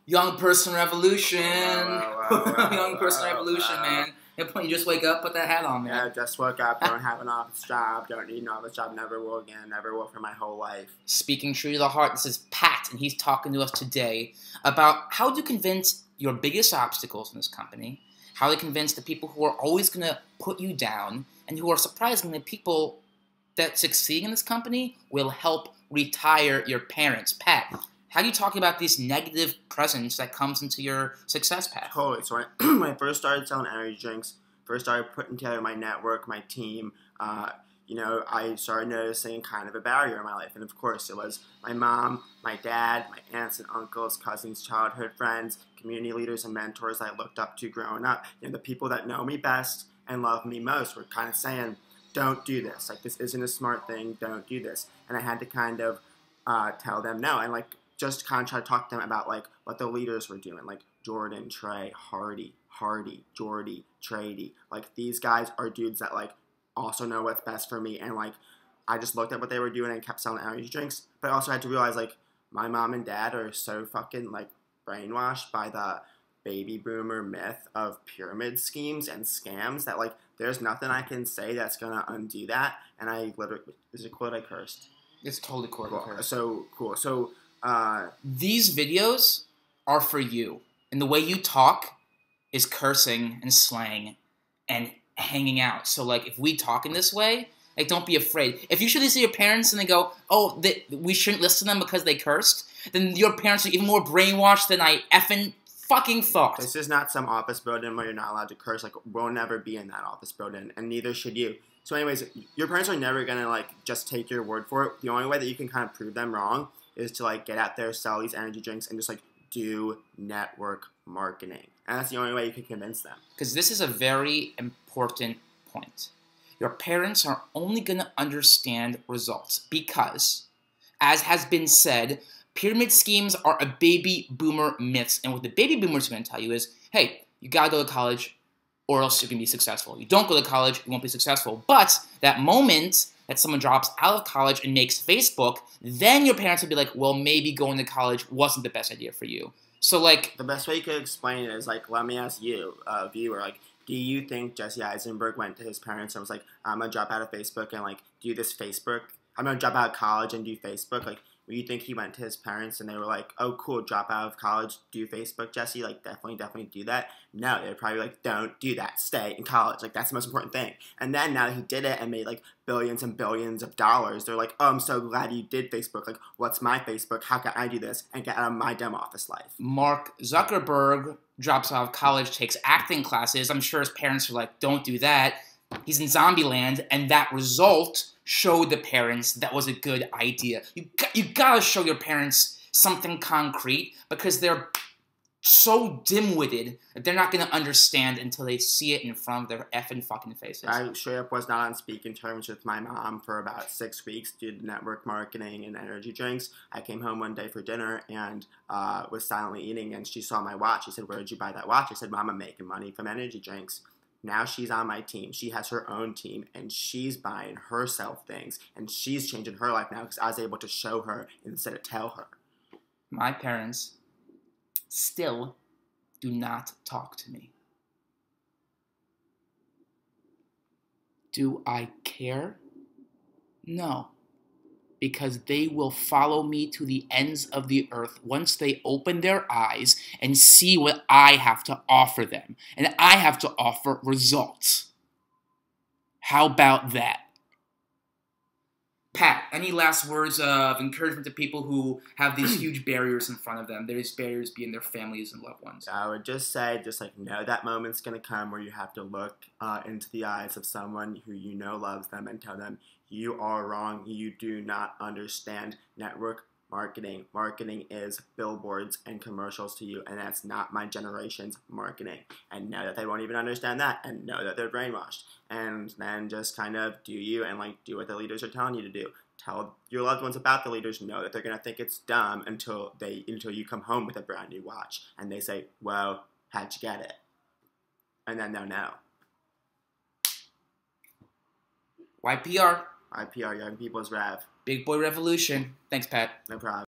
Young person revolution. Whoa, Young person revolution, man. You just wake up, put that hat on, man. Yeah, just woke up, don't have an office job, don't need an office job, never will again, never will for my whole life. Speaking true to the heart, this is Pat, and he's talking to us today about how to convince your biggest obstacles in this company, how to convince the people who are always going to put you down, and who are surprisingly the people that succeed in this company will help retire your parents. Pat, how do you talk about this negative presence that comes into your success path? Totally. So when I first started selling energy drinks, first started putting together my network, my team, I started noticing kind of a barrier in my life. And of course, it was my mom, my dad, my aunts and uncles, cousins, childhood friends, community leaders and mentors I looked up to growing up. The people that know me best and love me most were kind of saying, don't do this. Like, this isn't a smart thing. Don't do this. And I had to kind of tell them no. And, just kind of try to talk to them about, what the leaders were doing. Like, Jordan, Trey, Hardy, Jordy, Trady. These guys are dudes that, also know what's best for me. And, I just looked at what they were doing and kept selling energy drinks. But I also had to realize, my mom and dad are so fucking, brainwashed by the baby boomer myth of pyramid schemes and scams that, there's nothing I can say that's going to undo that. And I literally, is it quote I cursed? It's totally cool. So, cool. So, these videos are for you. And the way you talk is cursing and slang and hanging out. So, if we talk in this way, don't be afraid. If you should listen to your parents and they go, oh, we shouldn't listen to them because they cursed, then your parents are even more brainwashed than I effing fucking thought. This is not some office building where you're not allowed to curse. We'll never be in that office building, and neither should you. So anyways, your parents are never going to, just take your word for it. The only way that you can kind of prove them wrong is to, get out there, sell these energy drinks, and just, do network marketing. And that's the only way you can convince them. Because this is a very important point. Your parents are only going to understand results because, as has been said, pyramid schemes are a baby boomer myth. And what the baby boomers are going to tell you is, hey, you got to go to college or else you can be successful. You don't go to college, you won't be successful. But that moment that someone drops out of college and makes Facebook, then your parents will be like, well, maybe going to college wasn't the best idea for you. So, the best way you could explain it is, let me ask you, viewer, do you think Jesse Eisenberg went to his parents and was like, I'm going to drop out of Facebook and, do this Facebook? I'm going to drop out of college and do Facebook? Do you think he went to his parents and they were like, oh, cool, drop out of college, do Facebook, Jesse? Definitely do that? No, they're probably like, don't do that. Stay in college. That's the most important thing. And then now that he did it and made, billions and billions of dollars, they're like, oh, I'm so glad you did Facebook. What's my Facebook? How can I do this and get out of my dumb office life? Mark Zuckerberg drops out of college, takes acting classes. I'm sure his parents are like, don't do that. He's in Zombieland, and that result showed the parents that was a good idea. You gotta show your parents something concrete because they're so dim-witted that they're not gonna understand until they see it in front of their effing fucking faces. I straight up was not on speaking terms with my mom for about 6 weeks due to network marketing and energy drinks. I came home one day for dinner and was silently eating, and she saw my watch. She said, where did you buy that watch? I said, Mom, I'm making money from energy drinks. Now she's on my team. She has her own team, and she's buying herself things, and she's changing her life now because I was able to show her instead of tell her. My parents still do not talk to me. Do I care? No. Because they will follow me to the ends of the earth once they open their eyes and see what I have to offer them. And I have to offer results. How about that? Pat, any last words of encouragement to people who have these huge barriers in front of them? These barriers being their families and loved ones. I would just say, know that moment's going to come where you have to look into the eyes of someone who you know loves them and tell them, you are wrong. You do not understand network marketing. Marketing is billboards and commercials to you, and that's not my generation's marketing. And know that they won't even understand that, and know that they're brainwashed. And then just kind of do you and do what the leaders are telling you to do. Tell your loved ones about the leaders. Know that they're gonna think it's dumb until you come home with a brand new watch, and they say, "Well, how'd you get it?" And then they'll know. YPR. IPR, Young People's Rev. Big Boy Revolution. Thanks, Pat. No problem.